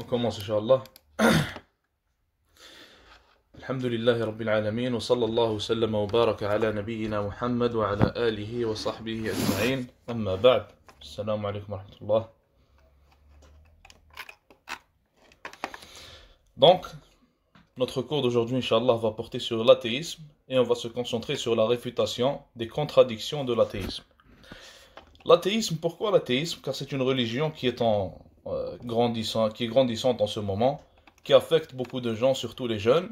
On commence, Inch'Allah. Alhamdulillahi Rabbil Alameen, wa sallallahu wa sallam wa baraka ala nabiyyina Muhammad wa ala alihi wa sahbihi ajma'in. Amma ba'd. Assalamu alaikum wa rahmatullah. Donc, notre cours d'aujourd'hui, Inch'Allah, va porter sur l'athéisme et on va se concentrer sur la réfutation des contradictions de l'athéisme. L'athéisme, pourquoi l'athéisme? Car c'est une religion qui est grandissante en ce moment, qui affecte beaucoup de gens, surtout les jeunes.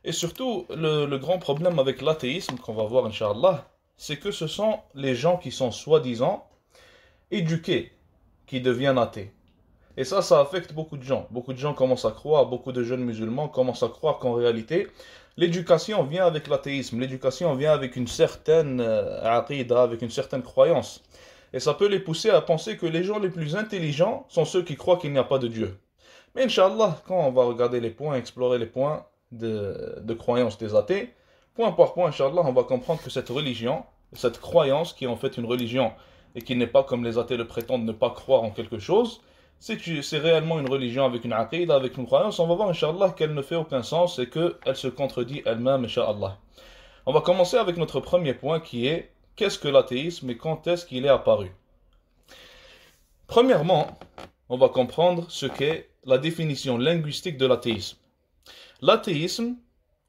Et surtout, le grand problème avec l'athéisme, qu'on va voir, Inch'Allah, c'est que ce sont les gens qui sont soi-disant éduqués, qui deviennent athées. Et ça affecte beaucoup de gens. Beaucoup de gens commencent à croire, beaucoup de jeunes musulmans commencent à croire qu'en réalité, l'éducation vient avec l'athéisme. L'éducation vient avec une certaine aqida, avec une certaine croyance. Et ça peut les pousser à penser que les gens les plus intelligents sont ceux qui croient qu'il n'y a pas de Dieu. Mais Inch'Allah, quand on va regarder les points, explorer les points de croyance des athées, point par point, Inch'Allah, on va comprendre que cette religion, cette croyance qui est en fait une religion et qui n'est pas comme les athées le prétendent ne pas croire en quelque chose, c'est réellement une religion avec une aqida, avec une croyance. On va voir, Inch'Allah, qu'elle ne fait aucun sens et qu'elle se contredit elle-même, Inch'Allah. On va commencer avec notre premier point qui est qu'est-ce que l'athéisme et quand est-ce qu'il est apparu? Premièrement, on va comprendre ce qu'est la définition linguistique de l'athéisme. L'athéisme,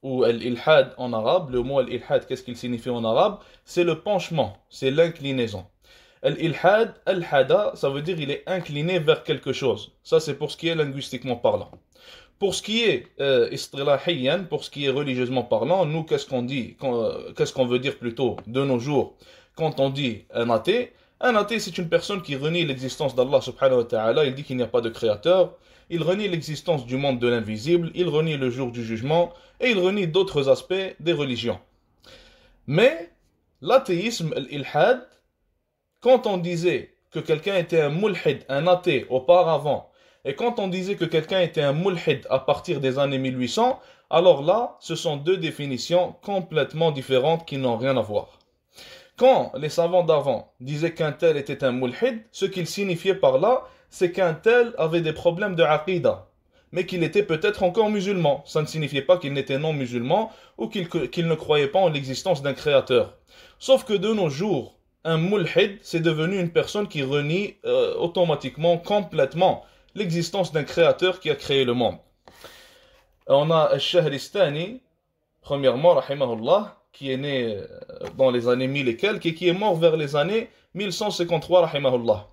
ou al-ilhad en arabe, le mot al-ilhad, qu'est-ce qu'il signifie en arabe? C'est le penchement, c'est l'inclinaison. Al-ilhad, al-hada, ça veut dire il est incliné vers quelque chose. Ça c'est pour ce qui est linguistiquement parlant. Pour ce qui est istilahiyan, pour ce qui est religieusement parlant, nous qu'est-ce qu'on dit, qu'est-ce qu'on veut dire plutôt de nos jours quand on dit un athée? Un athée c'est une personne qui renie l'existence d'Allah subhanahu wa ta'ala, il dit qu'il n'y a pas de créateur, il renie l'existence du monde de l'invisible, il renie le jour du jugement et il renie d'autres aspects des religions. Mais l'athéisme, l'ilhad, quand on disait que quelqu'un était un mulhid, un athée auparavant, et quand on disait que quelqu'un était un mulhid à partir des années 1800, alors là, ce sont deux définitions complètement différentes qui n'ont rien à voir. Quand les savants d'avant disaient qu'un tel était un mulhid, ce qu'ils signifiaient par là, c'est qu'un tel avait des problèmes de aqida, mais qu'il était peut-être encore musulman. Ça ne signifiait pas qu'il n'était non musulman ou qu'il ne croyait pas en l'existence d'un créateur. Sauf que de nos jours, un mulhid, c'est devenu une personne qui renie automatiquement, complètement, l'existence d'un créateur qui a créé le monde. On a Al-Shahristani, premièrement, rahimahullah, qui est né dans les années 1000 et quelques, et qui est mort vers les années 1153, rahimahullah.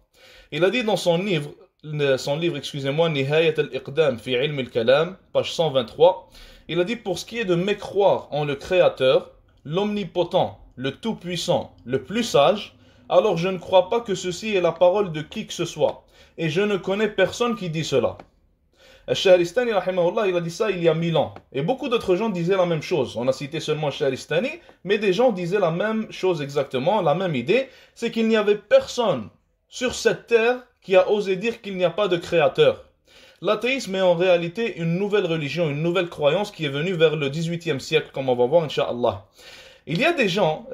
Il a dit dans son livre, Nihayat al-Iqdam fi ilm al-Kalam, page 123, il a dit pour ce qui est de mécroire en le Créateur, l'omnipotent, le tout-puissant, le plus sage, alors je ne crois pas que ceci est la parole de qui que ce soit. Et je ne connais personne qui dit cela. Al-Shahristani, rahimahullah, il a dit ça il y a 1000 ans. Et beaucoup d'autres gens disaient la même chose. On a cité seulement Al-Shahristani, mais des gens disaient la même chose exactement, la même idée. C'est qu'il n'y avait personne sur cette terre qui a osé dire qu'il n'y a pas de créateur. L'athéisme est en réalité une nouvelle religion, une nouvelle croyance qui est venue vers le 18e siècle, comme on va voir, Inch'Allah. Il y a des gens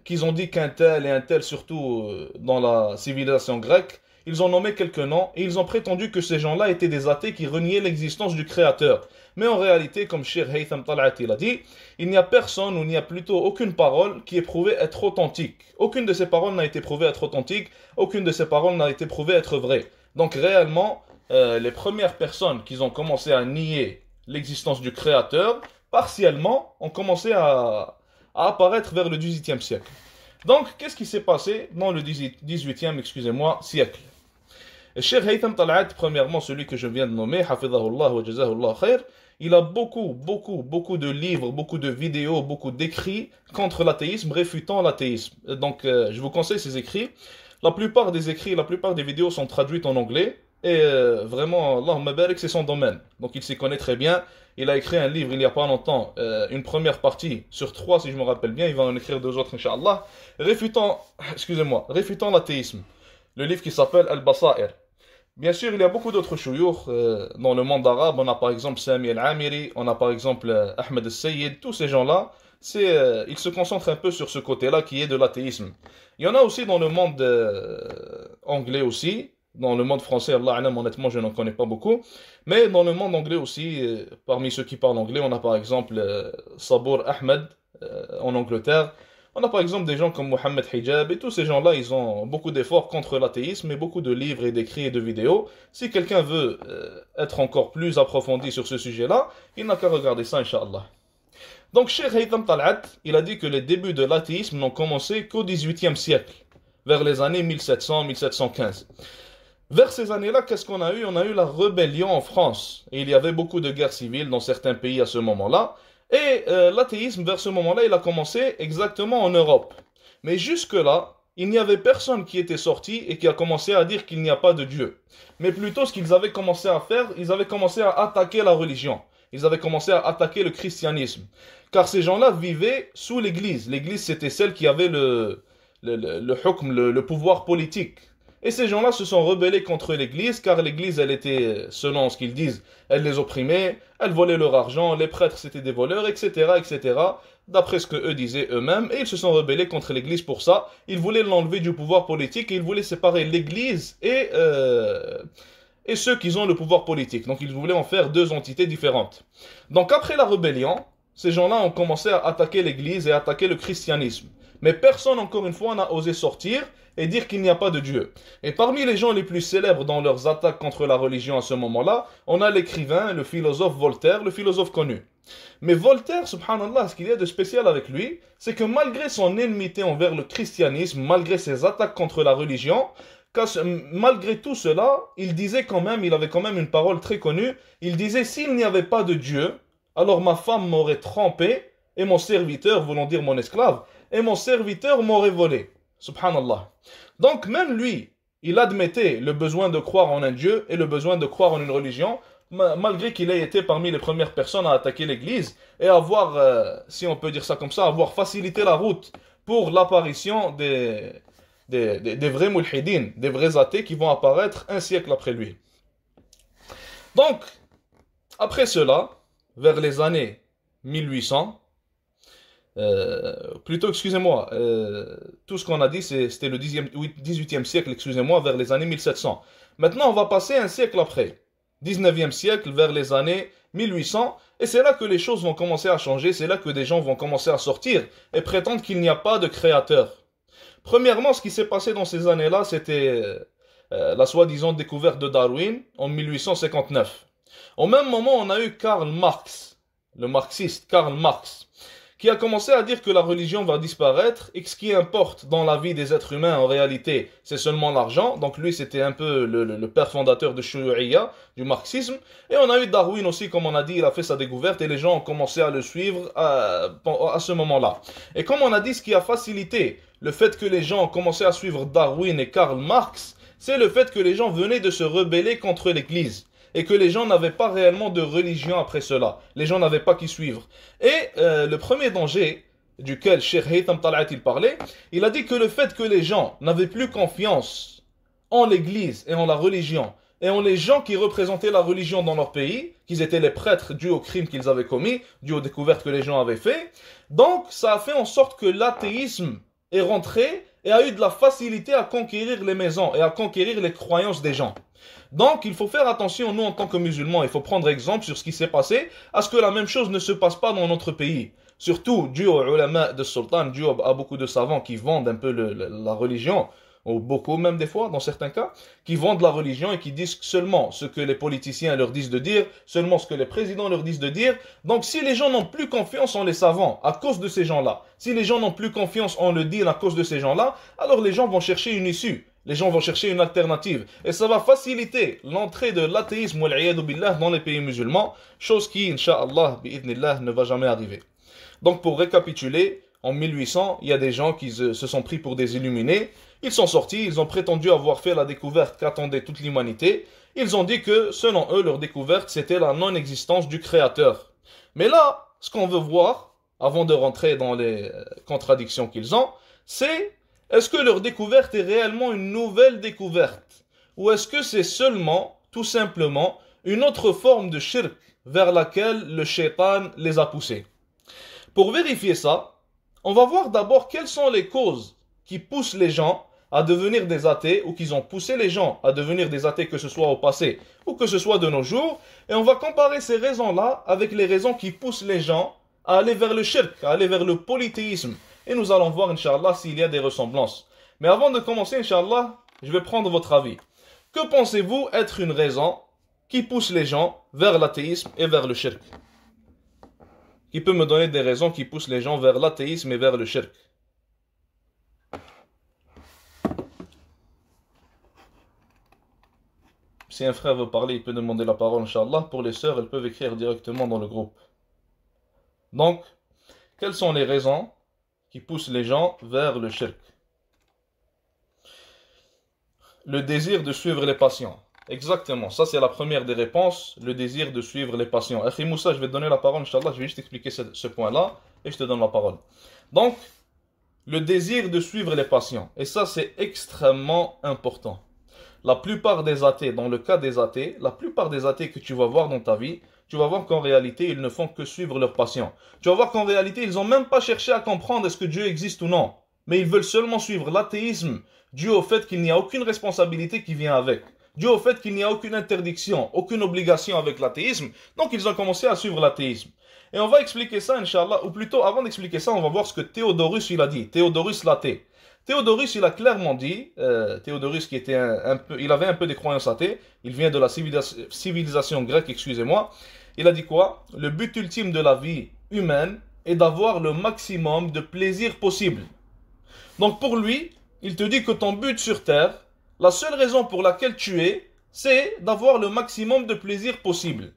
qui ont dit qu'un tel et un tel, surtout dans la civilisation grecque, ils ont nommé quelques noms et ils ont prétendu que ces gens-là étaient des athées qui reniaient l'existence du Créateur. Mais en réalité, comme Cheikh Haytham Tal'at il a dit, il n'y a personne ou il n'y a plutôt aucune parole qui est prouvée être authentique. Aucune de ces paroles n'a été prouvée être authentique, aucune de ces paroles n'a été prouvée être vraie. Donc réellement, les premières personnes qui ont commencé à nier l'existence du Créateur, partiellement, ont commencé à apparaître vers le 18e siècle. Donc, qu'est-ce qui s'est passé dans le 18e, siècle? Cheikh Haytham Tal'at, premièrement, celui que je viens de nommer, Hafidhahullah wa Jazahullah khair, il a beaucoup de livres, beaucoup de vidéos, beaucoup d'écrits contre l'athéisme, réfutant l'athéisme. Donc, je vous conseille ces écrits. La plupart des écrits, la plupart des vidéos sont traduites en anglais. Et vraiment, Allahumma barik, c'est son domaine. Donc, il s'y connaît très bien. Il a écrit un livre il n'y a pas longtemps, une première partie sur 3, si je me rappelle bien. Il va en écrire 2 autres, Inch'Allah, réfutant l'athéisme. Le livre qui s'appelle Al-Basair. Bien sûr, il y a beaucoup d'autres chouyours dans le monde arabe. On a par exemple Sami al-Amiri, on a par exemple Ahmed al-Sayyid. Tous ces gens-là, ils se concentrent un peu sur ce côté-là qui est de l'athéisme. Il y en a aussi dans le monde anglais aussi, Dans le monde français, Allah alam, honnêtement, je n'en connais pas beaucoup. Mais dans le monde anglais aussi, parmi ceux qui parlent anglais, on a par exemple Sabour Ahmed en Angleterre. On a par exemple des gens comme Mohamed Hijab et tous ces gens-là, ils ont beaucoup d'efforts contre l'athéisme et beaucoup de livres et d'écrits et de vidéos. Si quelqu'un veut être encore plus approfondi sur ce sujet-là, il n'a qu'à regarder ça, Inch'Allah. Donc, Cheikh Haytham Tal'at, il a dit que les débuts de l'athéisme n'ont commencé qu'au XVIIIe siècle, vers les années 1700-1715. Vers ces années-là, qu'est-ce qu'on a eu? On a eu la rébellion en France. Et il y avait beaucoup de guerres civiles dans certains pays à ce moment-là. Et l'athéisme, vers ce moment-là, il a commencé exactement en Europe. Mais jusque-là, il n'y avait personne qui était sorti et qui a commencé à dire qu'il n'y a pas de Dieu. Mais plutôt, ce qu'ils avaient commencé à faire, ils avaient commencé à attaquer la religion. Ils avaient commencé à attaquer le christianisme. Car ces gens-là vivaient sous l'Église. L'Église, c'était celle qui avait le pouvoir politique. Et ces gens-là se sont rebellés contre l'Église, car l'Église, elle était, selon ce qu'ils disent, elle les opprimait, elle volait leur argent, les prêtres c'était des voleurs, etc., etc., d'après ce que eux disaient eux-mêmes, et ils se sont rebellés contre l'Église pour ça. Ils voulaient l'enlever du pouvoir politique, et ils voulaient séparer l'Église et ceux qui ont le pouvoir politique. Donc ils voulaient en faire deux entités différentes. Donc après la rébellion, ces gens-là ont commencé à attaquer l'Église et à attaquer le christianisme. Mais personne, encore une fois, n'a osé sortir et dire qu'il n'y a pas de Dieu. Et parmi les gens les plus célèbres dans leurs attaques contre la religion à ce moment-là, on a l'écrivain, le philosophe Voltaire, le philosophe connu. Mais Voltaire, subhanallah, ce qu'il y a de spécial avec lui, c'est que malgré son ennemité envers le christianisme, malgré ses attaques contre la religion, malgré tout cela, il disait quand même, il avait quand même une parole très connue, il disait, s'il n'y avait pas de Dieu, alors ma femme m'aurait trompé, et mon serviteur, voulant dire mon esclave, et mon serviteur m'aurait volé. Subhanallah. Donc même lui, il admettait le besoin de croire en un Dieu et le besoin de croire en une religion, malgré qu'il ait été parmi les premières personnes à attaquer l'Église et avoir, si on peut dire ça comme ça, avoir facilité la route pour l'apparition des vrais mulhidines, des vrais athées qui vont apparaître un siècle après lui. Donc, après cela, vers les années 1800, plutôt, excusez-moi, tout ce qu'on a dit, c'était le 18e siècle, excusez-moi, vers les années 1700. Maintenant, on va passer un siècle après, 19e siècle, vers les années 1800, et c'est là que les choses vont commencer à changer, c'est là que des gens vont commencer à sortir et prétendre qu'il n'y a pas de créateur. Premièrement, ce qui s'est passé dans ces années-là, c'était la soi-disant découverte de Darwin en 1859. Au même moment, on a eu Karl Marx, le marxiste Karl Marx, qui a commencé à dire que la religion va disparaître et que ce qui importe dans la vie des êtres humains, en réalité, c'est seulement l'argent. Donc lui, c'était un peu le père fondateur de Shuyu'iyya, du marxisme. Et on a eu Darwin aussi, comme on a dit, il a fait sa découverte et les gens ont commencé à le suivre à ce moment-là. Et comme on a dit, ce qui a facilité le fait que les gens ont commencé à suivre Darwin et Karl Marx, c'est le fait que les gens venaient de se rebeller contre l'Église. Et que les gens n'avaient pas réellement de religion après cela. Les gens n'avaient pas qui suivre. Et le premier danger duquel Cheikh Haytham Tal'at il parlait, il a dit que le fait que les gens n'avaient plus confiance en l'Église et en la religion, et en les gens qui représentaient la religion dans leur pays, qu'ils étaient les prêtres dus aux crimes qu'ils avaient commis, dus aux découvertes que les gens avaient fait, donc ça a fait en sorte que l'athéisme est rentré et a eu de la facilité à conquérir les maisons et à conquérir les croyances des gens. Donc, il faut faire attention, nous, en tant que musulmans, il faut prendre exemple sur ce qui s'est passé, à ce que la même chose ne se passe pas dans notre pays. Surtout, dû aux ulama de sultan, dû à beaucoup de savants qui vendent un peu la religion, ou beaucoup même des fois, dans certains cas, qui vendent la religion et qui disent seulement ce que les politiciens leur disent de dire, seulement ce que les présidents leur disent de dire. Donc, si les gens n'ont plus confiance en les savants à cause de ces gens-là, si les gens n'ont plus confiance en le dire à cause de ces gens-là, alors les gens vont chercher une issue. Les gens vont chercher une alternative. Et ça va faciliter l'entrée de l'athéisme dans les pays musulmans, chose qui, Inch'Allah, bi'idnillah, ne va jamais arriver. Donc pour récapituler, en 1800, il y a des gens qui se sont pris pour des illuminés. Ils sont sortis, ils ont prétendu avoir fait la découverte qu'attendait toute l'humanité. Ils ont dit que, selon eux, leur découverte, c'était la non-existence du Créateur. Mais là, ce qu'on veut voir, avant de rentrer dans les contradictions qu'ils ont, c'est: est-ce que leur découverte est réellement une nouvelle découverte? Ou est-ce que c'est seulement, tout simplement, une autre forme de shirk vers laquelle le shaitan les a poussés? Pour vérifier ça, on va voir d'abord quelles sont les causes qui poussent les gens à devenir des athées ou qui ont poussé les gens à devenir des athées, que ce soit au passé ou que ce soit de nos jours. Et on va comparer ces raisons-là avec les raisons qui poussent les gens à aller vers le shirk, à aller vers le polythéisme. Et nous allons voir, Inch'Allah, s'il y a des ressemblances. Mais avant de commencer, Inch'Allah, je vais prendre votre avis. Que pensez-vous être une raison qui pousse les gens vers l'athéisme et vers le shirk? Qui peut me donner des raisons qui poussent les gens vers l'athéisme et vers le shirk? Si un frère veut parler, il peut demander la parole, Inch'Allah. Pour les sœurs, elles peuvent écrire directement dans le groupe. Donc, quelles sont les raisons qui poussent les gens vers le shirk? Le désir de suivre les passions. Exactement, ça c'est la première des réponses, le désir de suivre les passions. Akhi Moussa, je vais te donner la parole, Inch'Allah, je vais juste expliquer ce point-là, et je te donne la parole. Donc, le désir de suivre les passions, et ça c'est extrêmement important. La plupart des athées, dans le cas des athées, la plupart des athées que tu vas voir dans ta vie, tu vas voir qu'en réalité, ils ne font que suivre leurs passions. Tu vas voir qu'en réalité, ils n'ont même pas cherché à comprendre est-ce que Dieu existe ou non, mais ils veulent seulement suivre l'athéisme, dû au fait qu'il n'y a aucune responsabilité qui vient avec. Dû au fait qu'il n'y a aucune interdiction, aucune obligation avec l'athéisme, donc ils ont commencé à suivre l'athéisme. Et on va expliquer ça, Inch'Allah, ou plutôt, avant d'expliquer ça, on va voir ce que Théodorus il a dit, Théodorus l'athée. Théodorus, il a clairement dit, Théodorus qui était il avait un peu des croyances athées, il vient de la civilisation grecque, excusez-moi, il a dit quoi? Le but ultime de la vie humaine est d'avoir le maximum de plaisir possible. Donc pour lui, il te dit que ton but sur terre, la seule raison pour laquelle tu es, c'est d'avoir le maximum de plaisir possible.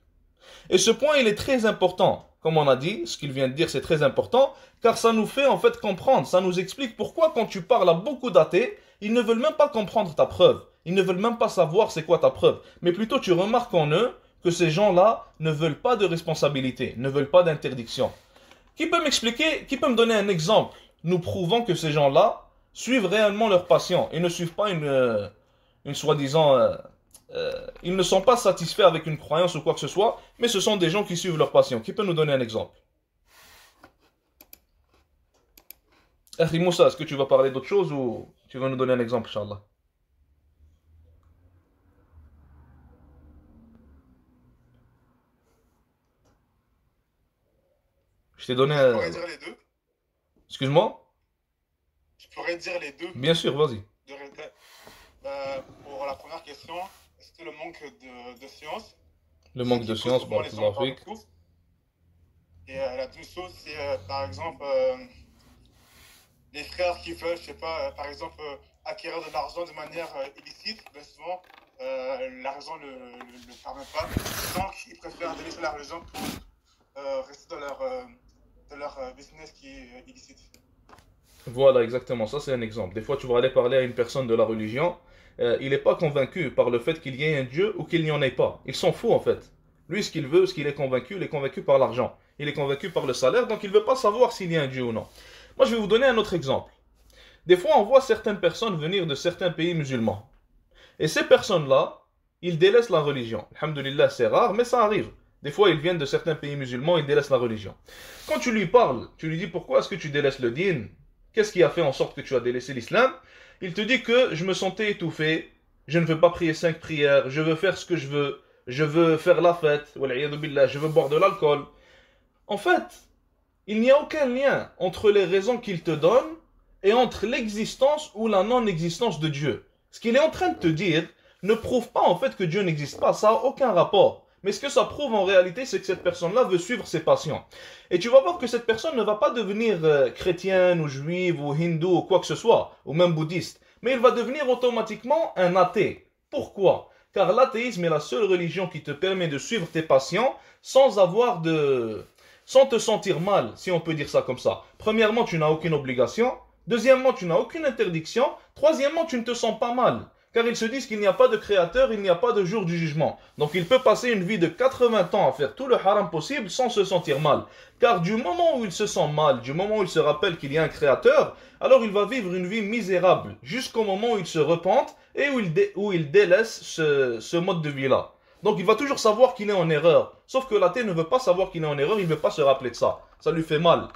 Et ce point, il est très important. Comme on a dit, ce qu'il vient de dire, c'est très important, car ça nous fait en fait comprendre, ça nous explique pourquoi quand tu parles à beaucoup d'athées, ils ne veulent même pas comprendre ta preuve. Ils ne veulent même pas savoir c'est quoi ta preuve. Mais plutôt tu remarques en eux que ces gens-là ne veulent pas de responsabilité, ne veulent pas d'interdiction. Qui peut m'expliquer, qui peut me donner un exemple, nous prouvant que ces gens-là suivent réellement leur passion et ne suivent pas une soi-disant... ils ne sont pas satisfaits avec une croyance ou quoi que ce soit, mais ce sont des gens qui suivent leur passion. Qui peut nous donner un exemple? Akhi Moussa, est-ce que tu vas parler d'autre chose ou tu vas nous donner un exemple, Inch'Allah? Je t'ai donné Je un... pourrais dire les deux. Excuse-moi? Je pourrais dire les deux. Bien sûr, vas-y. Pour la première question, c'était le manque de science, Le ce manque qui de pousse science, souvent les gens barakallahu vers le fik. coup. Et la deuxième chose, c'est par exemple les frères qui veulent, je sais pas, par exemple, acquérir de l'argent de manière illicite, ben souvent la raison ne le permet pas. Donc ils préfèrent délaisser la religion pour rester dans leur business qui est illicite. Voilà, exactement, ça c'est un exemple. Des fois, tu vas aller parler à une personne de la religion, il n'est pas convaincu par le fait qu'il y ait un Dieu ou qu'il n'y en ait pas. Il s'en fout en fait. Lui, ce qu'il veut, ce qu'il est convaincu, il est convaincu par l'argent. Il est convaincu par le salaire, donc il ne veut pas savoir s'il y a un Dieu ou non. Moi, je vais vous donner un autre exemple. Des fois, on voit certaines personnes venir de certains pays musulmans. Et ces personnes-là, ils délaissent la religion. Alhamdulillah, c'est rare, mais ça arrive. Des fois, ils viennent de certains pays musulmans, ils délaissent la religion. Quand tu lui parles, tu lui dis pourquoi est-ce que tu délaisses le din? Qu'est-ce qui a fait en sorte que tu as délaissé l'islam? Il te dit que je me sentais étouffé, je ne veux pas prier 5 prières, je veux faire ce que je veux faire la fête, je veux boire de l'alcool. En fait, il n'y a aucun lien entre les raisons qu'il te donne et entre l'existence ou la non-existence de Dieu. Ce qu'il est en train de te dire ne prouve pas en fait que Dieu n'existe pas, ça n'a aucun rapport. Mais ce que ça prouve en réalité, c'est que cette personne-là veut suivre ses passions. Et tu vas voir que cette personne ne va pas devenir chrétienne ou juive ou hindoue ou quoi que ce soit, ou même bouddhiste. Mais il va devenir automatiquement un athée. Pourquoi? Car l'athéisme est la seule religion qui te permet de suivre tes passions sans sans te sentir mal, si on peut dire ça comme ça. Premièrement, tu n'as aucune obligation. Deuxièmement, tu n'as aucune interdiction. Troisièmement, tu ne te sens pas mal. Car ils se disent qu'il n'y a pas de créateur, il n'y a pas de jour du jugement. Donc il peut passer une vie de 80 ans à faire tout le haram possible sans se sentir mal. Car du moment où il se sent mal, du moment où il se rappelle qu'il y a un créateur, alors il va vivre une vie misérable, jusqu'au moment où il se repente et où il délaisse ce mode de vie-là. Donc il va toujours savoir qu'il est en erreur. Sauf que l'athée ne veut pas savoir qu'il est en erreur, il ne veut pas se rappeler de ça. Ça lui fait mal.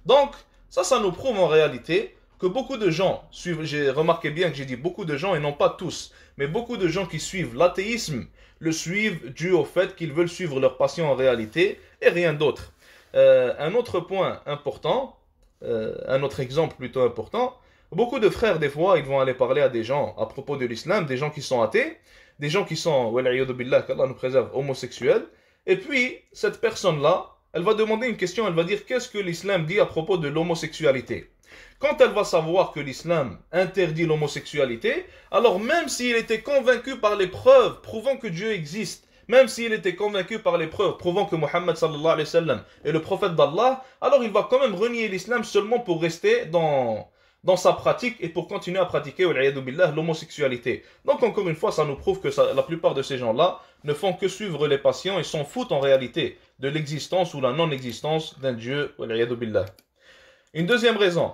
Donc, ça nous prouve en réalité que beaucoup de gens suivent, j'ai remarqué bien que j'ai dit beaucoup de gens et non pas tous, mais beaucoup de gens qui suivent l'athéisme le suivent dû au fait qu'ils veulent suivre leur passion en réalité et rien d'autre. Un autre point important, un autre exemple plutôt important, beaucoup de frères des fois ils vont aller parler à des gens à propos de l'islam, des gens qui sont athées, des gens qui sont, wal'iyadu billah, qu'Allah nous préserve, homosexuels, et puis cette personne-là, elle va demander une question, elle va dire qu'est-ce que l'islam dit à propos de l'homosexualité. Quand elle va savoir que l'islam interdit l'homosexualité, alors même s'il était convaincu par les preuves prouvant que Dieu existe, même s'il était convaincu par les preuves prouvant que Mohammed sallallahu alayhi wa sallam est le prophète d'Allah, alors il va quand même renier l'islam seulement pour rester dans sa pratique et pour continuer à pratiquer l'homosexualité. Donc encore une fois, ça nous prouve que la plupart de ces gens-là ne font que suivre les passions et s'en foutent en réalité de l'existence ou la non-existence d'un Dieu. Une deuxième raison,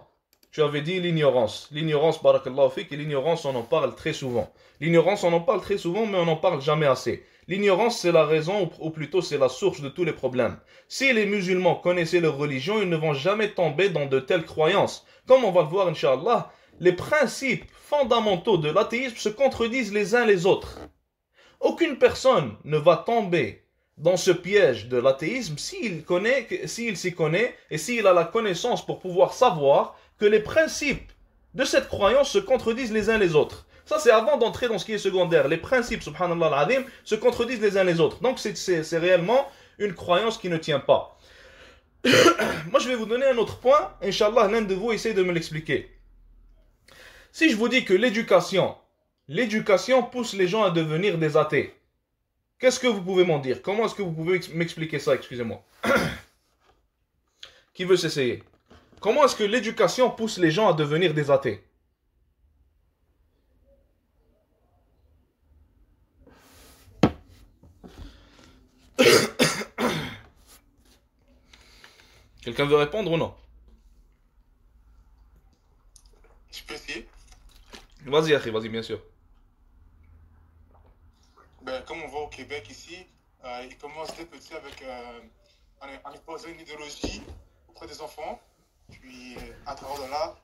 tu avais dit l'ignorance. L'ignorance, barakallahu fik, et l'ignorance, on en parle très souvent. L'ignorance, on en parle très souvent, mais on n'en parle jamais assez. L'ignorance, c'est la raison, ou plutôt c'est la source de tous les problèmes. Si les musulmans connaissaient leur religion, ils ne vont jamais tomber dans de telles croyances. Comme on va le voir, Inch'Allah, les principes fondamentaux de l'athéisme se contredisent les uns les autres. Aucune personne ne va tomber dans ce piège de l'athéisme s'il s'y connaît et s'il a la connaissance pour pouvoir savoir que les principes de cette croyance se contredisent les uns les autres. Ça, c'est avant d'entrer dans ce qui est secondaire. Les principes, subhanallah al-azim, se contredisent les uns les autres. Donc, c'est réellement une croyance qui ne tient pas. Moi, je vais vous donner un autre point. Inch'Allah, l'un de vous essaie de me l'expliquer. Si je vous dis que l'éducation pousse les gens à devenir des athées, qu'est-ce que vous pouvez m'en dire? Comment est-ce que vous pouvez m'expliquer ça? Excusez-moi. Qui veut s'essayer? Comment est-ce que l'éducation pousse les gens à devenir des athées? Quelqu'un veut répondre ou non? Je peux essayer. Vas-y, Akhi, vas-y, bien sûr. Ben, comme on voit au Québec ici, ils commencent dès petits avec en imposant une idéologie auprès des enfants. Puis à travers de là,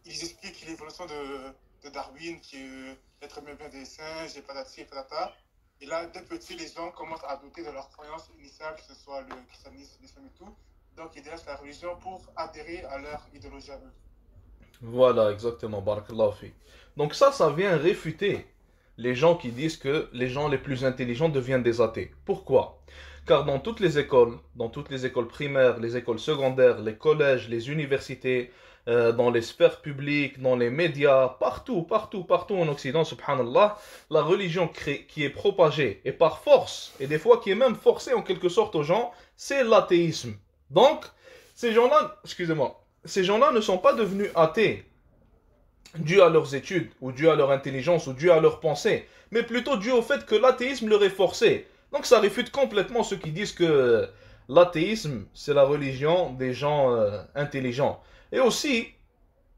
ils expliquent l'évolution de Darwin, qui est l'être humain bien des singes, et patati et patata. Et là, dès petits, les gens commencent à douter de leurs croyances initiales, que ce soit le christianisme, l'islam et tout. Donc ils délaissent la religion pour adhérer à leur idéologie à eux. Voilà, exactement. Barakallahu fi. Donc ça vient réfuter les gens qui disent que les gens les plus intelligents deviennent des athées. Pourquoi? Car dans toutes les écoles primaires, les écoles secondaires, les collèges, les universités, dans les sphères publiques, dans les médias, partout en Occident, subhanallah, la religion qui est propagée, et par force, et des fois qui est même forcée en quelque sorte aux gens, c'est l'athéisme. Donc, ces gens-là ne sont pas devenus athées dû à leurs études, ou dû à leur intelligence, ou dû à leur pensée, mais plutôt dû au fait que l'athéisme leur est forcé. Donc ça réfute complètement ceux qui disent que l'athéisme, c'est la religion des gens intelligents. Et aussi,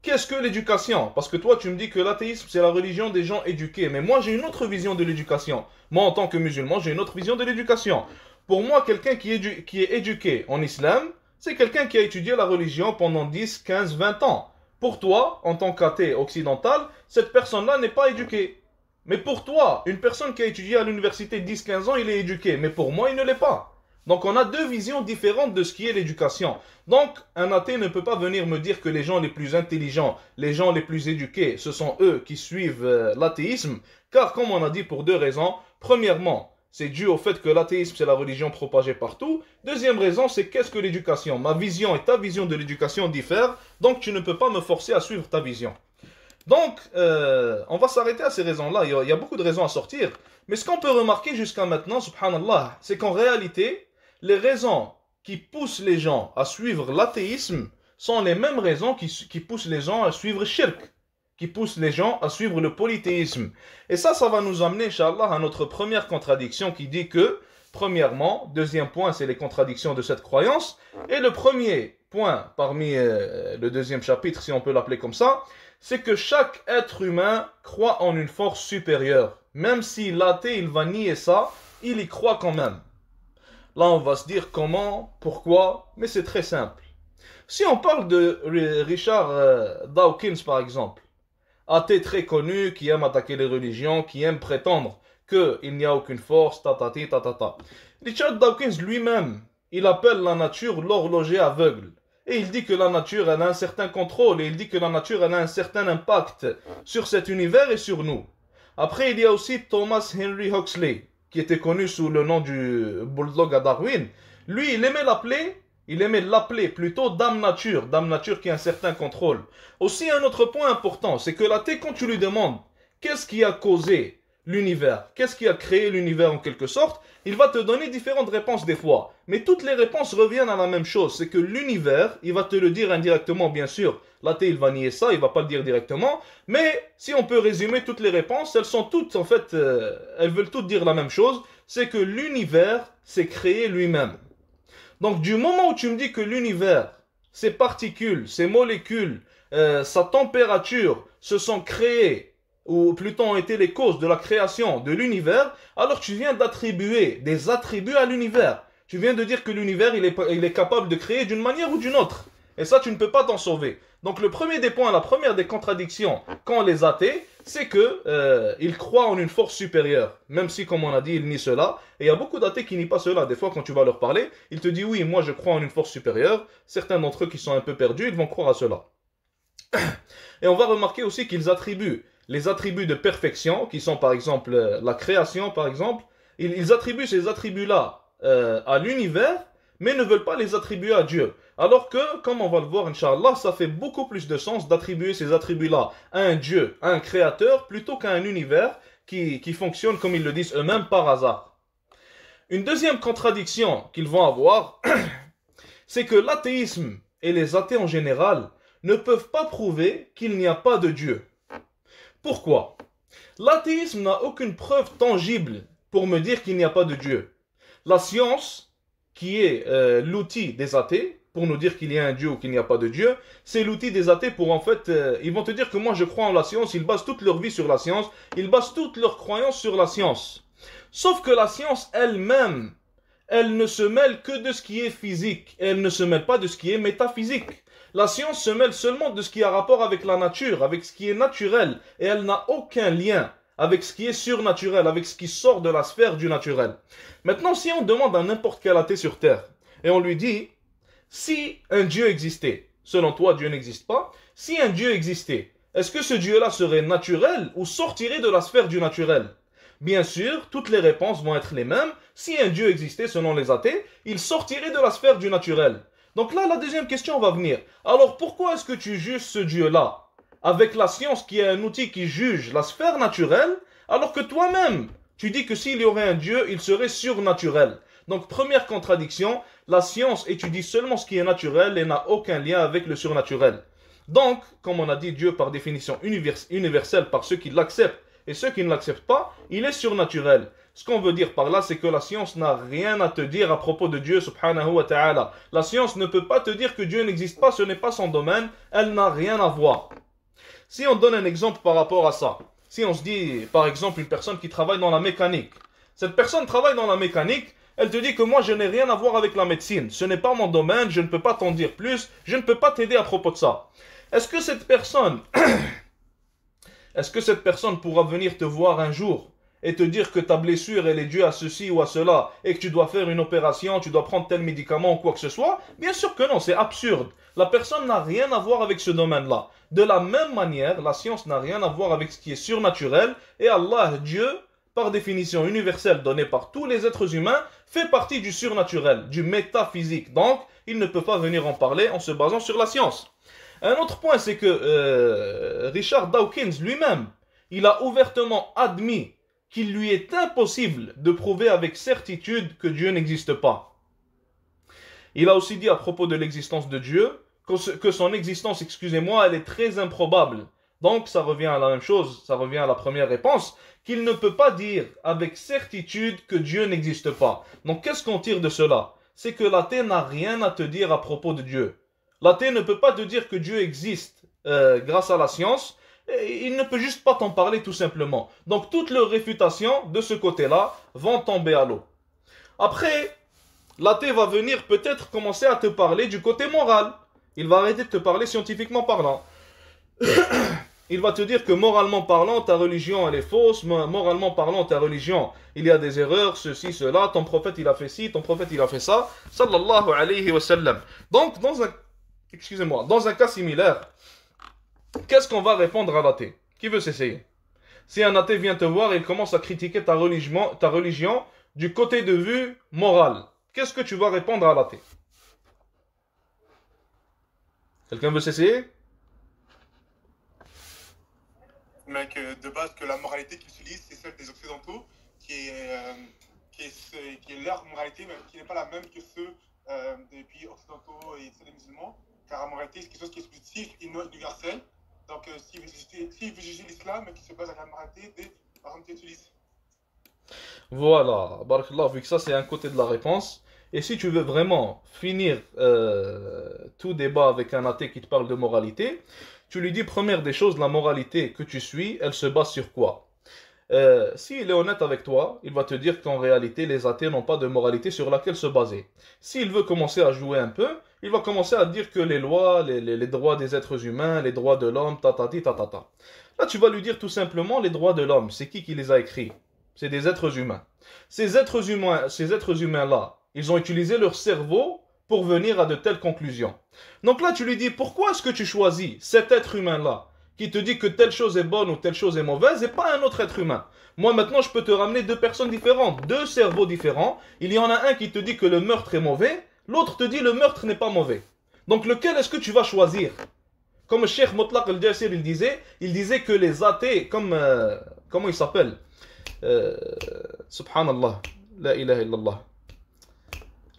qu'est-ce que l'éducation? Parce que toi, tu me dis que l'athéisme, c'est la religion des gens éduqués. Mais moi, j'ai une autre vision de l'éducation. Moi, en tant que musulman, j'ai une autre vision de l'éducation. Pour moi, quelqu'un qui est éduqué en islam, c'est quelqu'un qui a étudié la religion pendant 10, 15, 20 ans. Pour toi, en tant qu'athée occidental, cette personne-là n'est pas éduquée. Mais pour toi, une personne qui a étudié à l'université 10-15 ans, il est éduqué. Mais pour moi, il ne l'est pas. Donc on a deux visions différentes de ce qui est l'éducation. Donc un athée ne peut pas venir me dire que les gens les plus intelligents, les gens les plus éduqués, ce sont eux qui suivent l'athéisme. Car comme on a dit pour deux raisons. Premièrement, c'est dû au fait que l'athéisme c'est la religion propagée partout. Deuxième raison, c'est qu'est-ce que l'éducation? Ma vision et ta vision de l'éducation diffèrent. Donc tu ne peux pas me forcer à suivre ta vision. Donc, on va s'arrêter à ces raisons-là. Il y a beaucoup de raisons à sortir. Mais ce qu'on peut remarquer jusqu'à maintenant, subhanallah, c'est qu'en réalité, les raisons qui poussent les gens à suivre l'athéisme sont les mêmes raisons qui poussent les gens à suivre le shirk, qui poussent les gens à suivre le polythéisme. Et ça va nous amener, Inch'Allah, à notre première contradiction qui dit que, premièrement, deuxième point, c'est les contradictions de cette croyance. Et le premier point parmi le deuxième chapitre, si on peut l'appeler comme ça, c'est que chaque être humain croit en une force supérieure. Même si l'athée, il va nier ça, il y croit quand même. Là, on va se dire comment, pourquoi, mais c'est très simple. Si on parle de Richard Dawkins, par exemple, athée très connu, qui aime attaquer les religions, qui aime prétendre qu'il n'y a aucune force, tatati, tatata. Richard Dawkins lui-même, il appelle la nature l'horloger aveugle. Et il dit que la nature, elle a un certain contrôle, et il dit que la nature, elle a un certain impact sur cet univers et sur nous. Après, il y a aussi Thomas Henry Huxley, qui était connu sous le nom du bulldog à Darwin. Lui, il aimait l'appeler plutôt Dame Nature qui a un certain contrôle. Aussi, un autre point important, c'est que l'athée, quand tu lui demandes qu'est-ce qui a causé l'univers, qu'est-ce qui a créé l'univers en quelque sorte, il va te donner différentes réponses des fois. Mais toutes les réponses reviennent à la même chose, c'est que l'univers, il va te le dire indirectement bien sûr. L'athée, il va nier ça, il va pas le dire directement. Mais si on peut résumer toutes les réponses, elles sont toutes, en fait, elles veulent toutes dire la même chose. C'est que l'univers s'est créé lui-même. Donc du moment où tu me dis que l'univers, ses particules, ses molécules, sa température se sont créées, ou plutôt ont été les causes de la création de l'univers, alors tu viens d'attribuer des attributs à l'univers. Tu viens de dire que l'univers, il est capable de créer d'une manière ou d'une autre. Et ça, tu ne peux pas t'en sauver. Donc le premier des points, la première des contradictions qu'ont les athées, c'est qu'ils croient en une force supérieure. Même si, comme on a dit, ils nient cela. Et il y a beaucoup d'athées qui nient pas cela. Des fois, quand tu vas leur parler, ils te disent oui, moi je crois en une force supérieure. Certains d'entre eux qui sont un peu perdus, ils vont croire à cela. Et on va remarquer aussi qu'ils attribuent les attributs de perfection, qui sont par exemple la création, par exemple. Ils attribuent ces attributs-là à l'univers, mais ne veulent pas les attribuer à Dieu. Alors que, comme on va le voir, Inch'Allah, ça fait beaucoup plus de sens d'attribuer ces attributs-là à un Dieu, à un créateur, plutôt qu'à un univers qui fonctionne, comme ils le disent eux-mêmes, par hasard. Une deuxième contradiction qu'ils vont avoir, c'est que l'athéisme et les athées en général ne peuvent pas prouver qu'il n'y a pas de Dieu. Pourquoi? L'athéisme n'a aucune preuve tangible pour me dire qu'il n'y a pas de Dieu. La science, qui est l'outil des athées, pour nous dire qu'il y a un Dieu ou qu'il n'y a pas de Dieu, c'est l'outil des athées pour en fait, ils vont te dire que moi je crois en la science, ils basent toute leur vie sur la science, ils basent toutes leurs croyances sur la science. Sauf que la science elle-même, elle ne se mêle que de ce qui est physique, elle ne se mêle pas de ce qui est métaphysique. La science se mêle seulement de ce qui a rapport avec la nature, avec ce qui est naturel, et elle n'a aucun lien avec ce qui est surnaturel, avec ce qui sort de la sphère du naturel. Maintenant, si on demande à n'importe quel athée sur Terre, et on lui dit, si un Dieu existait, selon toi Dieu n'existe pas, si un Dieu existait, est-ce que ce Dieu-là serait naturel ou sortirait de la sphère du naturel? Bien sûr, toutes les réponses vont être les mêmes. Si un Dieu existait, selon les athées, il sortirait de la sphère du naturel. Donc là, la deuxième question va venir. Alors pourquoi est-ce que tu juges ce Dieu-là avec la science qui est un outil qui juge la sphère naturelle, alors que toi-même, tu dis que s'il y aurait un Dieu, il serait surnaturel? Donc première contradiction, la science étudie seulement ce qui est naturel et n'a aucun lien avec le surnaturel. Donc, comme on a dit, Dieu par définition universelle par ceux qui l'acceptent et ceux qui ne l'acceptent pas, il est surnaturel. Ce qu'on veut dire par là, c'est que la science n'a rien à te dire à propos de Dieu, subhanahu wa ta'ala. La science ne peut pas te dire que Dieu n'existe pas, ce n'est pas son domaine, elle n'a rien à voir. Si on donne un exemple par rapport à ça, si on se dit, par exemple, une personne qui travaille dans la mécanique, cette personne travaille dans la mécanique, elle te dit que moi je n'ai rien à voir avec la médecine, ce n'est pas mon domaine, je ne peux pas t'en dire plus, je ne peux pas t'aider à propos de ça. Est-ce que cette personne pourra venir te voir un jour et te dire que ta blessure elle est due à ceci ou à cela et que tu dois faire une opération, tu dois prendre tel médicament ou quoi que ce soit? Bien sûr que non, c'est absurde. La personne n'a rien à voir avec ce domaine-là. De la même manière, la science n'a rien à voir avec ce qui est surnaturel et Allah, Dieu, par définition universelle donnée par tous les êtres humains, fait partie du surnaturel, du métaphysique. Donc, il ne peut pas venir en parler en se basant sur la science. Un autre point, c'est que Richard Dawkins lui-même, il a ouvertement admis qu'il lui est impossible de prouver avec certitude que Dieu n'existe pas. Il a aussi dit à propos de l'existence de Dieu que son existence, elle est très improbable. Donc ça revient à la même chose, ça revient à la première réponse, qu'il ne peut pas dire avec certitude que Dieu n'existe pas. Donc qu'est-ce qu'on tire de cela? C'est que l'athée n'a rien à te dire à propos de Dieu. L'athée ne peut pas te dire que Dieu existe grâce à la science, et il ne peut juste pas t'en parler tout simplement. Donc toutes leurs réfutations de ce côté-là vont tomber à l'eau. Après, l'athée va venir peut-être commencer à te parler du côté moral. il va arrêter de te parler scientifiquement parlant. Il va te dire que moralement parlant, ta religion elle est fausse, moralement parlant, ta religion, il y a des erreurs, ceci, cela, ton prophète il a fait ci, ton prophète il a fait ça, sallallahu alayhi wa sallam. Donc, dans un cas similaire, qu'est-ce qu'on va répondre à l'athée? Qui veut s'essayer? Si un athée vient te voir et il commence à critiquer ta religion du côté de vue moral, qu'est-ce que tu vas répondre à l'athée? Quelqu'un veut s'essayer? Mec, de base, que la moralité qu'ils utilisent, c'est celle des Occidentaux, qui est leur moralité, mais qui n'est pas la même que ceux des pays occidentaux et ceux des musulmans. Car la moralité, c'est quelque chose qui est subjectif et non universel. Donc, s'il veut juger l'islam, qui se base à la moralité des personnes qui utilisent. Voilà, barakallah, vu que ça c'est un côté de la réponse. Et si tu veux vraiment finir tout débat avec un athée qui te parle de moralité, tu lui dis première des choses, la moralité que tu suis, elle se base sur quoi? S'il est honnête avec toi, il va te dire qu'en réalité, les athées n'ont pas de moralité sur laquelle se baser. S'il veut commencer à jouer un peu, il va commencer à dire que les lois, les droits des êtres humains, les droits de l'homme, tatati, tatata. Là, tu vas lui dire tout simplement les droits de l'homme. C'est qui les a écrits? C'est des êtres humains. Ces êtres humains-là, ils ont utilisé leur cerveau pour venir à de telles conclusions. Donc là, tu lui dis, pourquoi est-ce que tu choisis cet être humain-là qui te dit que telle chose est bonne ou telle chose est mauvaise et pas un autre être humain? Moi, maintenant, je peux te ramener deux personnes différentes, deux cerveaux différents. Il y en a un qui te dit que le meurtre est mauvais, l'autre te dit le meurtre n'est pas mauvais. Donc lequel est-ce que tu vas choisir? Comme le Cheikh Motlaq al-Jassir, il disait que les athées, comment il s'appelle? Subhanallah, la ilaha illallah.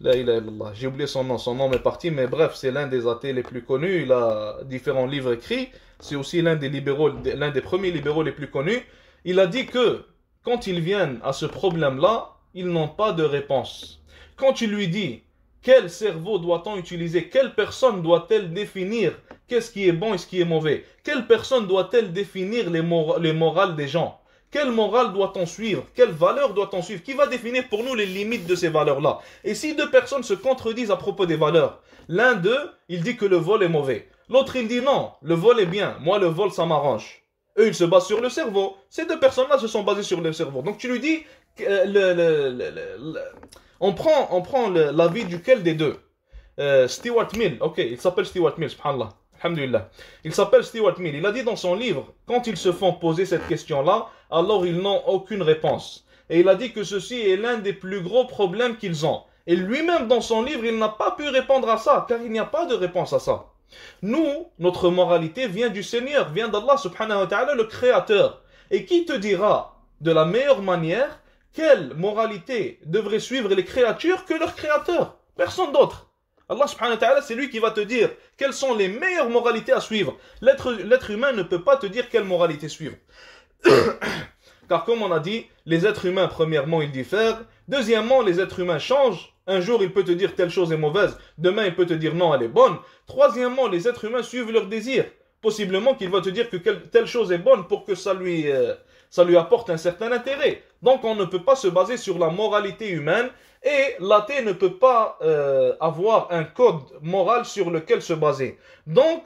La ilaha illallah. J'ai oublié son nom m'est parti, mais bref, c'est l'un des athées les plus connus, il a différents livres écrits, c'est aussi l'un des premiers libéraux les plus connus. Il a dit que quand ils viennent à ce problème-là, ils n'ont pas de réponse. Quand tu lui dis quel cerveau doit-on utiliser, quelle personne doit-elle définir qu'est-ce qui est bon et ce qui est mauvais, quelle personne doit-elle définir les morales des gens, quelle morale doit-on suivre, quelle valeur doit-on suivre, qui va définir pour nous les limites de ces valeurs-là? Et si deux personnes se contredisent à propos des valeurs, l'un d'eux, il dit que le vol est mauvais, l'autre il dit non, le vol est bien, moi le vol ça m'arrange. Eux ils se basent sur le cerveau, ces deux personnes-là se sont basées sur le cerveau. Donc tu lui dis, on prend l'avis duquel des deux? Stuart Mill, ok, il s'appelle Stuart Mill, subhanallah. Alhamdulillah. Il s'appelle Stuart Mill. Il a dit dans son livre, quand ils se font poser cette question-là, alors ils n'ont aucune réponse. Et il a dit que ceci est l'un des plus gros problèmes qu'ils ont. Et lui-même dans son livre, il n'a pas pu répondre à ça, car il n'y a pas de réponse à ça. Nous, notre moralité vient du Seigneur, vient d'Allah subhanahu wa ta'ala, le Créateur. Et qui te dira de la meilleure manière quelle moralité devrait suivre les créatures que leur Créateur? Personne d'autre. Allah subhanahu wa ta'ala, c'est lui qui va te dire quelles sont les meilleures moralités à suivre. L'être humain ne peut pas te dire quelle moralité suivre. Car comme on a dit, les êtres humains, premièrement, ils diffèrent. Deuxièmement, les êtres humains changent. Un jour, il peut te dire telle chose est mauvaise. Demain, il peut te dire non, elle est bonne. Troisièmement, les êtres humains suivent leurs désirs. Possiblement qu'il va te dire que telle chose est bonne pour que ça lui apporte un certain intérêt. Donc, on ne peut pas se baser sur la moralité humaine. Et l'athée ne peut pas avoir un code moral sur lequel se baser. Donc,